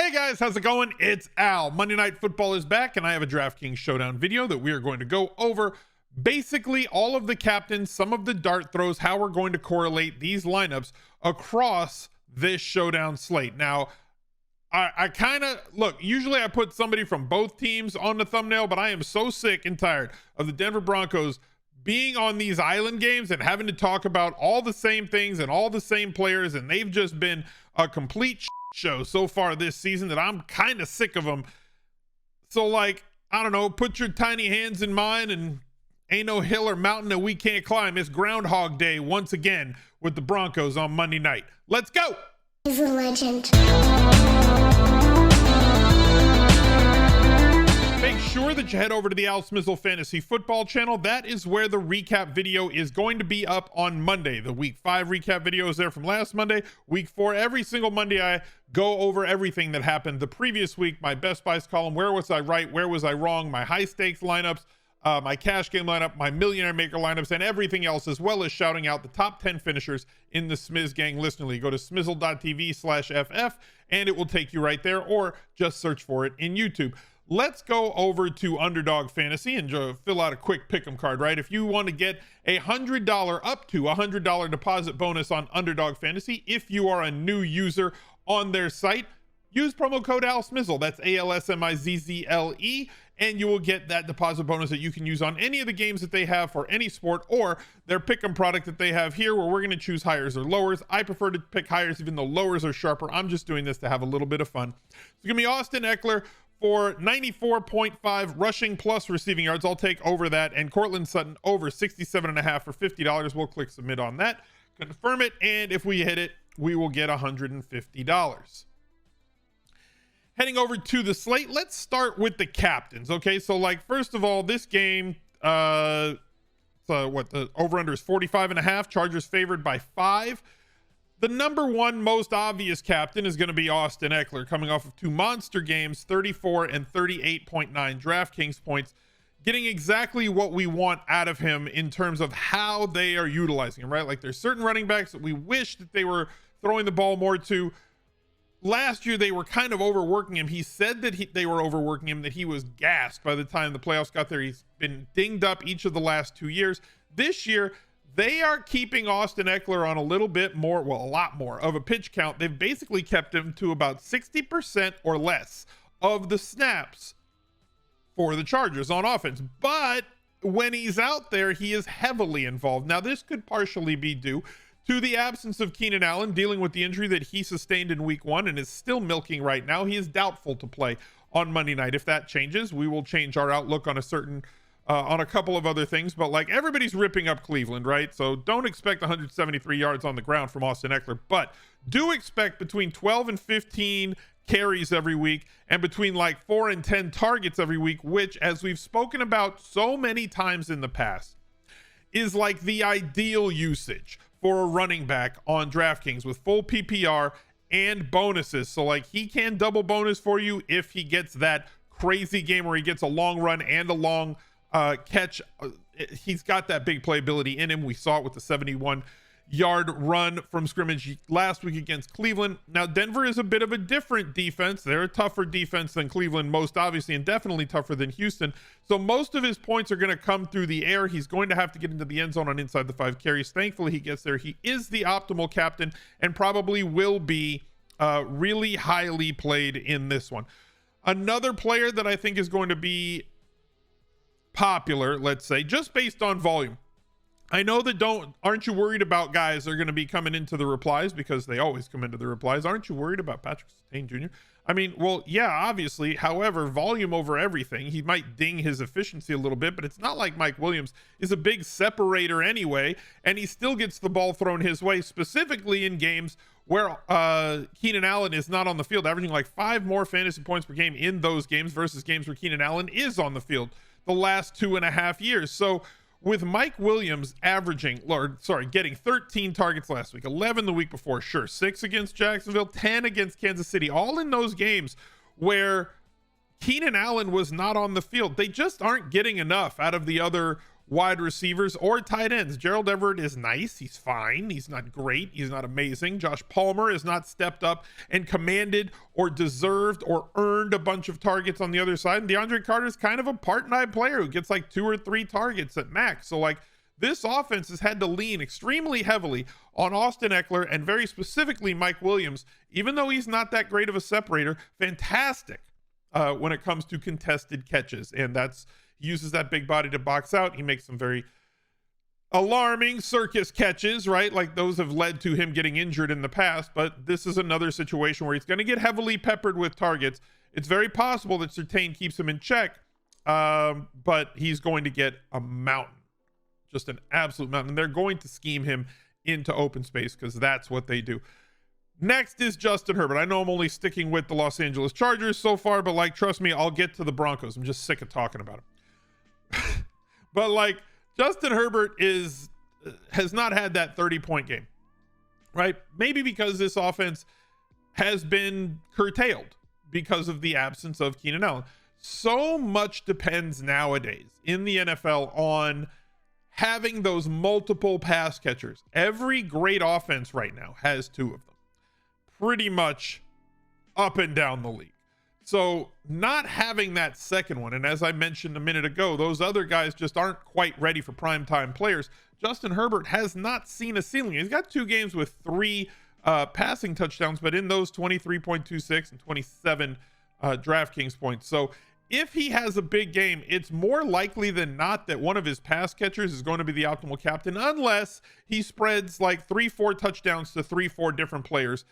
Hey guys, how's it going? It's Al. Monday Night Football is back, and I have a DraftKings Showdown video that we are going to go over basically all of the captains, some of the dart throws, how we're going to correlate these lineups across this Showdown slate. Now, I kind of, look, usually I put somebody from both teams on the thumbnail, but I am so sick and tired of the Denver Broncos being on these island games and having to talk about all the same things and all the same players, and they've just been a complete show so far this season that I'm kind of sick of them. So, like, I don't know, put your tiny hands in mine, and ain't no hill or mountain that we can't climb. It's Groundhog Day once again with the Broncos on Monday night. Let's go. He's a legend. Make sure that you head over to the Al Smizzle Fantasy Football channel. That is where the recap video is going to be up on Monday. The Week 5 recap video is there from last Monday. Week 4, every single Monday, I go over everything that happened the previous week. My best buys column, where was I right, where was I wrong, my high stakes lineups, my cash game lineup, my millionaire maker lineups, and everything else, as well as shouting out the top 10 finishers in the Smiz Gang Listener League. Go to smizzle.tv/FF and it will take you right there, or just search for it in YouTube. Let's go over to Underdog Fantasy and fill out a quick pick'em card, right? If you want to get a $100 up to $100 deposit bonus on Underdog Fantasy, if you are a new user on their site, use promo code ALSMIZZLE. That's ALSMIZZLE, and you will get that deposit bonus that you can use on any of the games that they have for any sport, or their pick'em product that they have here, where we're going to choose highers or lowers. I prefer to pick highers, even though lowers are sharper. I'm just doing this to have a little bit of fun. It's going to be Austin Eckler for 94.5 rushing plus receiving yards. I'll take over that. And Cortland Sutton over 67.5 for $50. We'll click submit on that, confirm it, and if we hit it, we will get $150. Heading over to the slate, let's start with the captains. Okay, so like, first of all, this game, the over-under is 45.5. Chargers favored by 5. The number one most obvious captain is going to be Austin Eckler, coming off of 2 monster games, 34 and 38.9 DraftKings points, getting exactly what we want out of him in terms of how they are utilizing him, right? Like, there's certain running backs that we wish that they were throwing the ball more to. Last year, they were kind of overworking him. He said that they were overworking him, that he was gassed by the time the playoffs got there. He's been dinged up each of the last 2 years. This year, they are keeping Austin Eckler on a little bit more, well, a lot more of a pitch count. They've basically kept him to about 60% or less of the snaps for the Chargers on offense. But when he's out there, he is heavily involved. Now, this could partially be due to the absence of Keenan Allen dealing with the injury that he sustained in week 1 and is still milking right now. He is doubtful to play on Monday night. If that changes, we will change our outlook on on a couple of other things, but like, everybody's ripping up Cleveland, right? So don't expect 173 yards on the ground from Austin Eckler, but do expect between 12 and 15 carries every week and between like 4 and 10 targets every week, which, as we've spoken about so many times in the past, is like the ideal usage for a running back on DraftKings with full PPR and bonuses. So like, he can double bonus for you if he gets that crazy game where he gets a long run and a long catch. He's got that big playability in him. We saw it with the 71-yard run from scrimmage last week against Cleveland. Now, Denver is a bit of a different defense. They're a tougher defense than Cleveland, most obviously, and definitely tougher than Houston. So most of his points are going to come through the air. He's going to have to get into the end zone on inside the 5 carries. Thankfully, he gets there. He is the optimal captain and probably will be really highly played in this one. Another player that I think is going to be popular, let's say, just based on volume. I know that aren't you worried about guys that are going to be coming into the replies, because they always come into the replies. Aren't you worried about Patrick Surtain Jr.? I mean, well, yeah, obviously. However, volume over everything. He might ding his efficiency a little bit, but it's not like Mike Williams is a big separator anyway, and he still gets the ball thrown his way, specifically in games where Keenan Allen is not on the field, averaging like 5 more fantasy points per game in those games versus games where Keenan Allen is on the field the last 2.5 years. So with Mike Williams getting 13 targets last week, 11 the week before, sure, 6 against Jacksonville, 10 against Kansas City, all in those games where Keenan Allen was not on the field. They just aren't getting enough out of the other wide receivers or tight ends. Gerald Everett is nice. He's fine. He's not great. He's not amazing. Josh Palmer has not stepped up and commanded or deserved or earned a bunch of targets on the other side. And DeAndre Carter is kind of a part-time player who gets like 2 or 3 targets at max. So like this offense has had to lean extremely heavily on Austin Eckler and very specifically Mike Williams, even though he's not that great of a separator. Fantastic when it comes to contested catches. And he uses that big body to box out. He makes some very alarming circus catches, right? Like those have led to him getting injured in the past, but this is another situation where he's going to get heavily peppered with targets. It's very possible that Surtain keeps him in check, but he's going to get a mountain, just an absolute mountain. And they're going to scheme him into open space because that's what they do. Next is Justin Herbert. I know I'm only sticking with the Los Angeles Chargers so far, but like, trust me, I'll get to the Broncos. I'm just sick of talking about them. But like, Justin Herbert has not had that 30-point game, right? Maybe because this offense has been curtailed because of the absence of Keenan Allen. So much depends nowadays in the NFL on having those multiple pass catchers. Every great offense right now has 2 of them, pretty much up and down the league. So not having that second one, and as I mentioned a minute ago, those other guys just aren't quite ready for primetime players. Justin Herbert has not seen a ceiling. He's got 2 games with 3 passing touchdowns, but in those 23.26 and 27 DraftKings points. So if he has a big game, it's more likely than not that one of his pass catchers is going to be the optimal captain, unless he spreads like 3-4 touchdowns to 3-4 different players.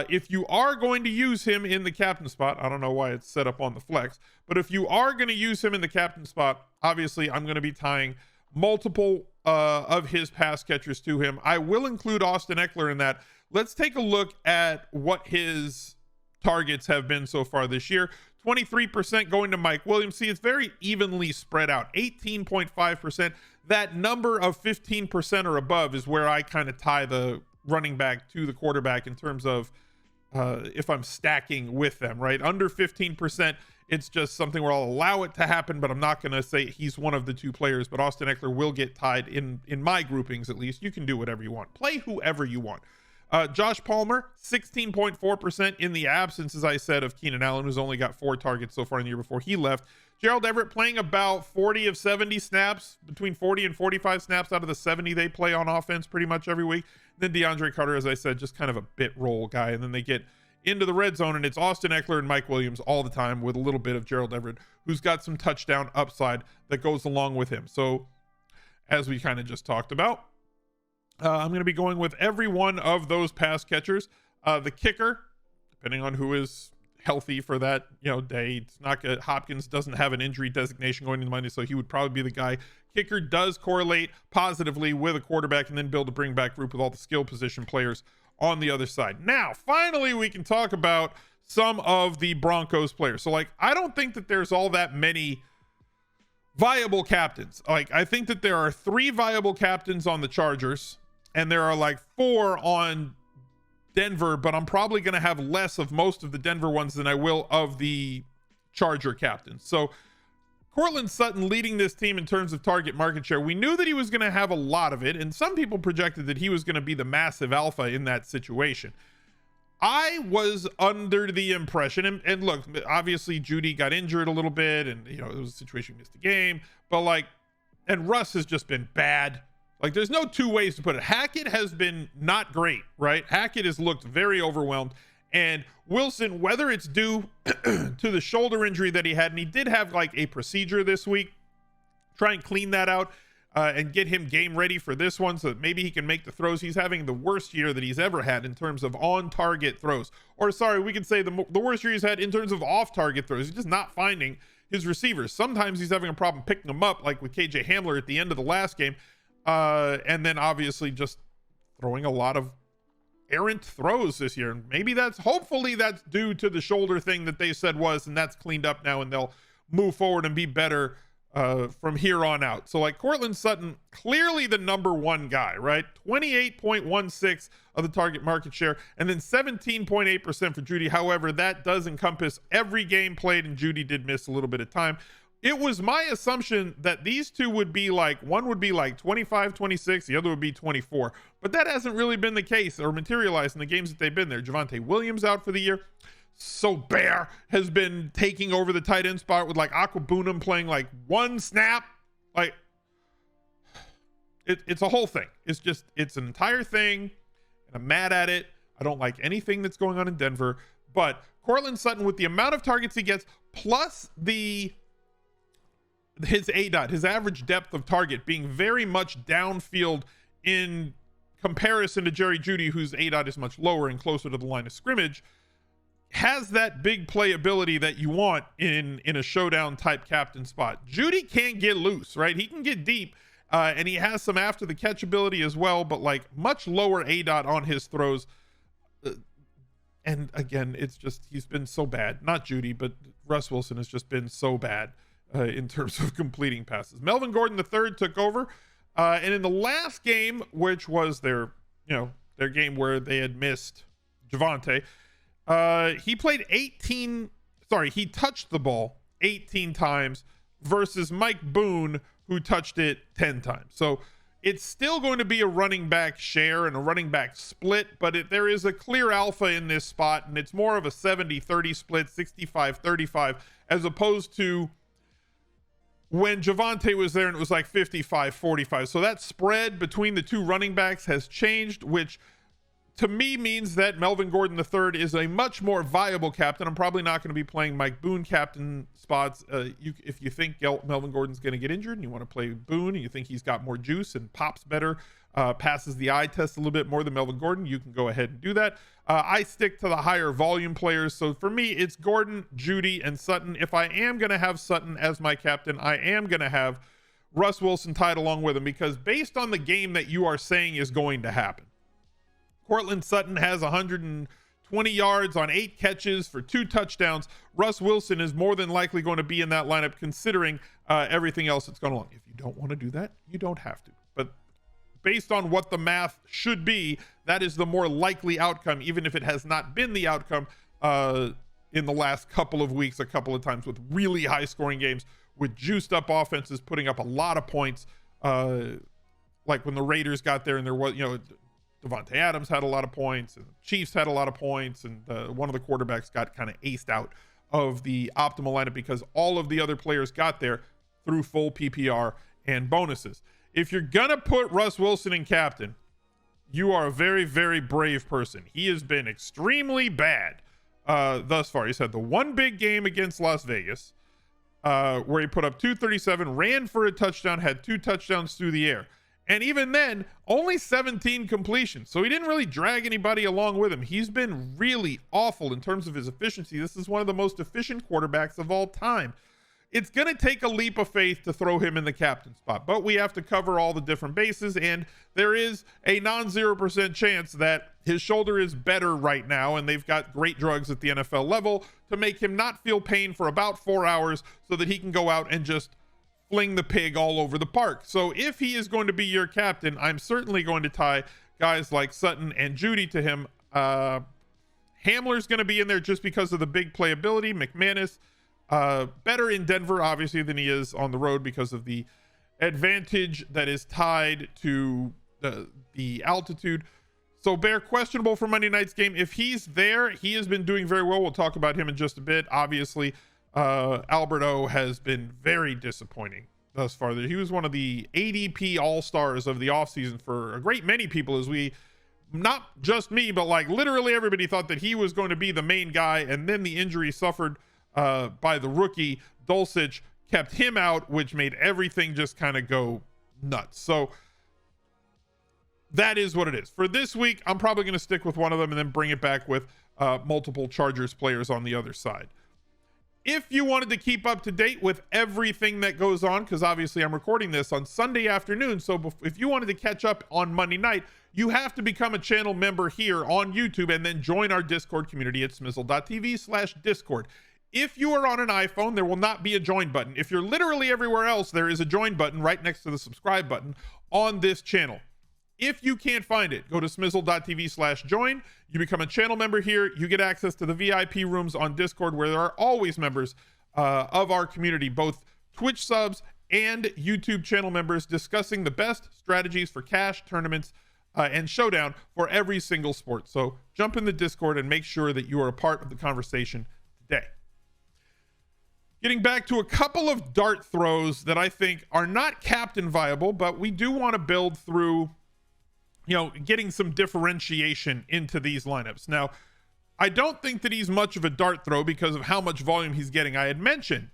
If you are going to use him in the captain spot, I don't know why it's set up on the flex, but if you are going to use him in the captain spot, obviously I'm going to be tying multiple of his pass catchers to him. I will include Austin Eckler in that. Let's take a look at what his targets have been so far this year. 23% going to Mike Williams. See, it's very evenly spread out. 18.5%. That number of 15% or above is where I kind of tie the running back to the quarterback in terms of if I'm stacking with them, right? Under 15%, it's just something where I'll allow it to happen, but I'm not going to say he's one of the 2 players. But Austin Eckler will get tied in my groupings, at least. You can do whatever you want. Play whoever you want. Josh Palmer, 16.4% in the absence, as I said, of Keenan Allen, who's only got 4 targets so far in the year before he left. Gerald Everett playing about 40 of 70 snaps, between 40 and 45 snaps out of the 70 they play on offense pretty much every week. Then DeAndre Carter, as I said, just kind of a bit roll guy. And then they get into the red zone, and it's Austin Eckler and Mike Williams all the time with a little bit of Gerald Everett, who's got some touchdown upside that goes along with him. So as we kind of just talked about, I'm going to be going with every one of those pass catchers. The kicker, depending on who is healthy for that day, it's not good. Hopkins doesn't have an injury designation going into Monday, so he would probably be the guy. Kicker does correlate positively with a quarterback, and then build a bring back group with all the skill position players on the other side. Now, finally, we can talk about some of the Broncos players. So like, I don't think that there's all that many viable captains. Like, I think that there are 3 viable captains on the Chargers, and there are like 4 on Denver, but I'm probably going to have less of most of the Denver ones than I will of the Charger captains. So Courtland Sutton leading this team in terms of target market share. We knew that he was going to have a lot of it, and some people projected that he was going to be the massive alpha in that situation. I was under the impression, and look, obviously Judy got injured a little bit, and it was a situation he missed the game, but like, and Russ has just been bad. Like, there's no 2 ways to put it. Hackett has been not great, right? Hackett has looked very overwhelmed. And Wilson, whether it's due to the shoulder injury that he had, and he did have like a procedure this week, try and clean that out and get him game ready for this one so that maybe he can make the throws. He's having the worst year that he's ever had in terms of on-target throws. Or sorry, we could say the worst year he's had in terms of off-target throws. He's just not finding his receivers. Sometimes he's having a problem picking them up, like with KJ Hamler at the end of the last game. And then obviously just throwing a lot of errant throws this year. Maybe hopefully that's due to the shoulder thing that they said was, and that's cleaned up now, and they'll move forward and be better from here on out. So like, Courtland Sutton, clearly the number 1 guy, right? 28.16 of the target market share, and then 17.8% for Judy. However, that does encompass every game played, and Judy did miss a little bit of time. It was my assumption that these two would be like, one would be like 25, 26, the other would be 24. But that hasn't really been the case or materialized in the games that they've been there. Javonte Williams out for the year. So Bear has been taking over the tight end spot with like Aquabunum playing like one snap. Like, it's a whole thing. It's an entire thing. And I'm mad at it. I don't like anything that's going on in Denver. But Courtland Sutton, with the amount of targets he gets, plus his ADOT, his average depth of target being very much downfield in comparison to Jerry Jeudy, whose ADOT is much lower and closer to the line of scrimmage, has that big playability that you want in a showdown type captain spot. Jeudy can't get loose, right? He can get deep, and he has some after the catch ability as well, but like much lower ADOT on his throws. And again, he's been so bad. Not Jeudy, but Russ Wilson has just been so bad in terms of completing passes. Melvin Gordon III took over, and in the last game, which was their game where they had missed Javonte, he touched the ball 18 times versus Mike Boone, who touched it 10 times. So it's still going to be a running back share and a running back split, but there is a clear alpha in this spot, and it's more of a 70-30 split, 65-35, as opposed to when Javonte was there and it was like 55-45. So that spread between the two running backs has changed, which to me means that Melvin Gordon III is a much more viable captain. I'm probably not going to be playing Mike Boone captain spots. If you think Melvin Gordon's going to get injured and you want to play Boone and you think he's got more juice and pops better, passes the eye test a little bit more than Melvin Gordon, you can go ahead and do that. I stick to the higher volume players. So for me, it's Gordon, Jeudy, and Sutton. If I am going to have Sutton as my captain, I am going to have Russ Wilson tied along with him, because based on the game that you are saying is going to happen, Courtland Sutton has 120 yards on 8 catches for 2 touchdowns. Russ Wilson is more than likely going to be in that lineup, considering everything else that's gone along. If you don't want to do that, you don't have to. But based on what the math should be, that is the more likely outcome, even if it has not been the outcome in the last couple of weeks, a couple of times with really high scoring games, with juiced up offenses putting up a lot of points. Like when the Raiders got there and there was, Devontae Adams had a lot of points, and the Chiefs had a lot of points, and one of the quarterbacks got kind of aced out of the optimal lineup because all of the other players got there through full PPR and bonuses. If you're gonna put Russ Wilson in captain, you are a very, very brave person. He has been extremely bad thus far. He's had the one big game against Las Vegas where he put up 237, ran for a touchdown, had 2 touchdowns through the air. And even then, only 17 completions. So he didn't really drag anybody along with him. He's been really awful in terms of his efficiency. This is one of the most efficient quarterbacks of all time. It's going to take a leap of faith to throw him in the captain spot, but we have to cover all the different bases, and there is a non-0% chance that his shoulder is better right now, and they've got great drugs at the NFL level to make him not feel pain for about 4 hours so that he can go out and just fling the pig all over the park. So if he is going to be your captain, I'm certainly going to tie guys like Sutton and Jeudy to him. Hamler's going to be in there just because of the big playability. McManus, better in Denver, obviously, than he is on the road because of the advantage that is tied to the altitude. So Bear questionable for Monday night's game. If he's there, he has been doing very well. We'll talk about him in just a bit. Obviously, Alberto has been very disappointing thus far. He was one of the ADP all-stars of the offseason for a great many people, as not just me, but like literally everybody thought that he was going to be the main guy, and then the injury suffered by the rookie Dulcich kept him out, which made everything just kind of go nuts. So that is what it is. For this week, I'm probably going to stick with one of them and then bring it back with multiple Chargers players on the other side. If you wanted to keep up to date with everything that goes on, because obviously I'm recording this on Sunday afternoon, so if you wanted to catch up on Monday night, you have to become a channel member here on YouTube and then join our Discord community at smizzle.tv/Discord. If you are on an iPhone, there will not be a join button. If you're literally everywhere else, there is a join button right next to the subscribe button on this channel. If you can't find it, go to smizzle.tv/join. You become a channel member here. You get access to the VIP rooms on Discord, where there are always members of our community, both Twitch subs, and YouTube channel members discussing the best strategies for cash, tournaments, and showdown for every single sport. So jump in the Discord and make sure that you are a part of the conversation today. Getting back to a couple of dart throws that I think are not captain viable, but we do want to build through, getting some differentiation into these lineups. Now, I don't think that he's much of a dart throw because of how much volume he's getting. I had mentioned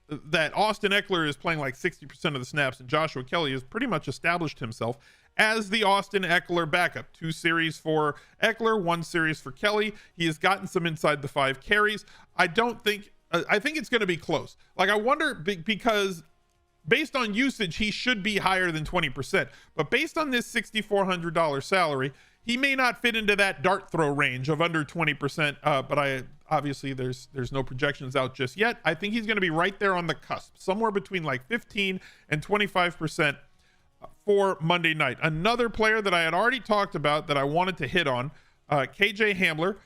that Austin Ekeler is playing like 60% of the snaps, and Joshua Kelly has pretty much established himself as the Austin Ekeler backup. 2 series for Ekeler, 1 series for Kelly. He has gotten some inside the 5 carries. I think it's going to be close. I wonder, because based on usage, he should be higher than 20%, but based on this $6,400 salary, he may not fit into that dart throw range of under 20%. But obviously there's no projections out just yet. I think he's going to be right there on the cusp, somewhere between 15 and 25% for Monday night. Another player that I had already talked about that I wanted to hit on, KJ Hamler.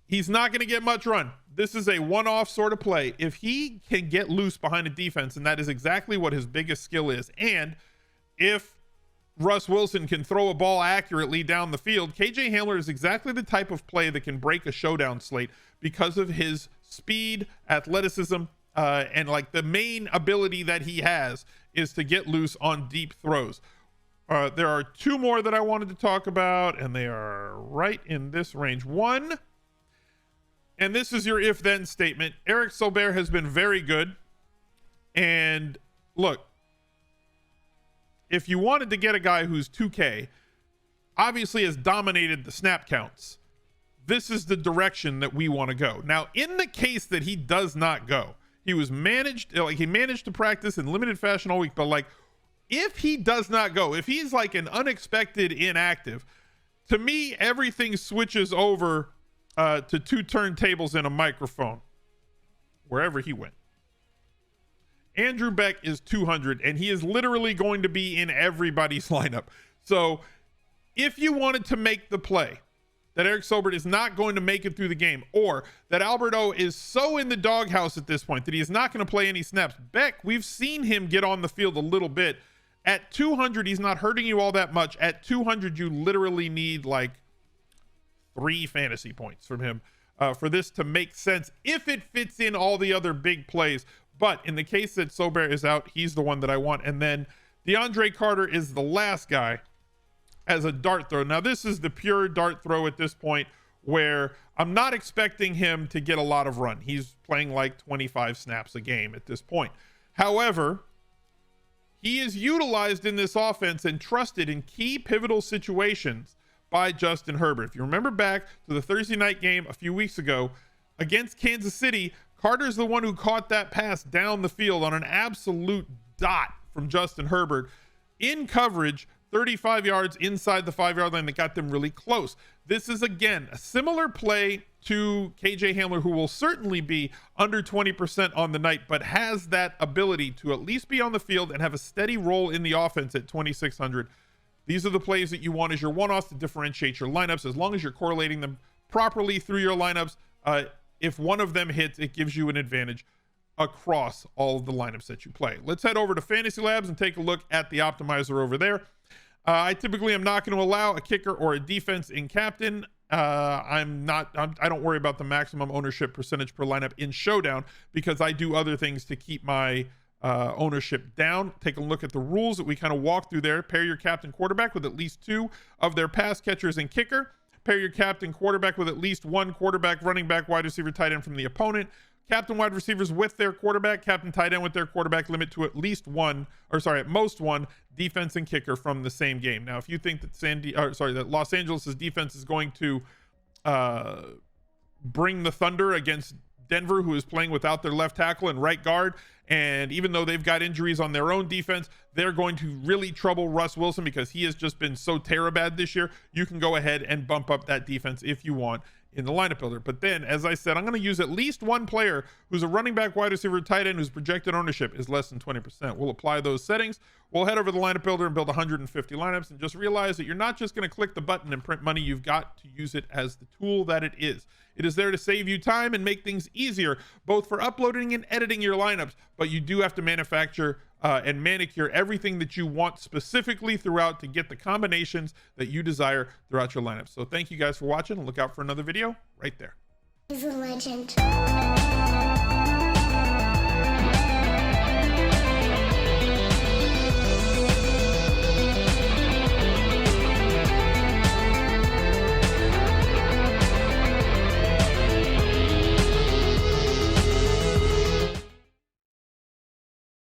He's not going to get much run. This is a one-off sort of play. If he can get loose behind a defense, and that is exactly what his biggest skill is, and if Russ Wilson can throw a ball accurately down the field, KJ Hamler is exactly the type of play that can break a showdown slate because of his speed, athleticism, and the main ability that he has is to get loose on deep throws. There are 2 more that I wanted to talk about, and they are right in this range. One, and this is your if-then statement. Eric Sobert has been very good. And look, if you wanted to get a guy who's 2K, obviously has dominated the snap counts, this is the direction that we want to go. Now, in the case that he does not go, he managed to practice in limited fashion all week, but if he does not go, if he's an unexpected inactive, to me, everything switches over to 2 turntables and a microphone wherever he went. Andrew Beck is 200, and he is literally going to be in everybody's lineup. So if you wanted to make the play that Eric Sobert is not going to make it through the game, or that Alberto is so in the doghouse at this point that he is not going to play any snaps, Beck, we've seen him get on the field a little bit. At 200, he's not hurting you all that much. At 200, you literally need 3 fantasy points from him for this to make sense if it fits in all the other big plays. But in the case that Sobert is out, he's the one that I want. And then DeAndre Carter is the last guy as a dart throw. Now, this is the pure dart throw at this point, where I'm not expecting him to get a lot of run. He's playing 25 snaps a game at this point. However, he is utilized in this offense and trusted in key pivotal situations by Justin Herbert. If you remember back to the Thursday night game a few weeks ago against Kansas City, Carter's the one who caught that pass down the field on an absolute dot from Justin Herbert in coverage, 35 yards inside the 5-yard line that got them really close. This is, again, a similar play to KJ Hamler, who will certainly be under 20% on the night, but has that ability to at least be on the field and have a steady role in the offense at 2,600. These are the plays that you want as your one-offs to differentiate your lineups, as long as you're correlating them properly through your lineups. If one of them hits, it gives you an advantage across all of the lineups that you play. Let's head over to Fantasy Labs and take a look at the optimizer over there. I typically am not going to allow a kicker or a defense in captain. I don't worry about the maximum ownership percentage per lineup in Showdown because I do other things to keep my ownership down. Take a look at the rules that we kind of walk through there. Pair your captain quarterback with at least 2 of their pass catchers and kicker. Pair your captain quarterback with at least 1 quarterback, running back, wide receiver, tight end from the opponent. Captain wide receivers with their quarterback, captain tight end with their quarterback. Limit to at most 1 defense and kicker from the same game. Now, if you think that Los Angeles' defense is going to bring the thunder against Denver, who is playing without their left tackle and right guard, and even though they've got injuries on their own defense, they're going to really trouble Russ Wilson because he has just been so bad this year. You can go ahead and bump up that defense if you want in the lineup builder. But then, as I said, I'm going to use at least 1 player who's a running back, wide receiver, tight end, whose projected ownership is less than 20%. We'll apply those settings. We'll head over to the lineup builder and build 150 lineups, and just realize that you're not just going to click the button and print money. You've got to use it as the tool that it is. It is there to save you time and make things easier, both for uploading and editing your lineups, but you do have to manufacture and manicure everything that you want specifically throughout to get the combinations that you desire throughout your lineup. So thank you guys for watching, and look out for another video right there. He's a legend.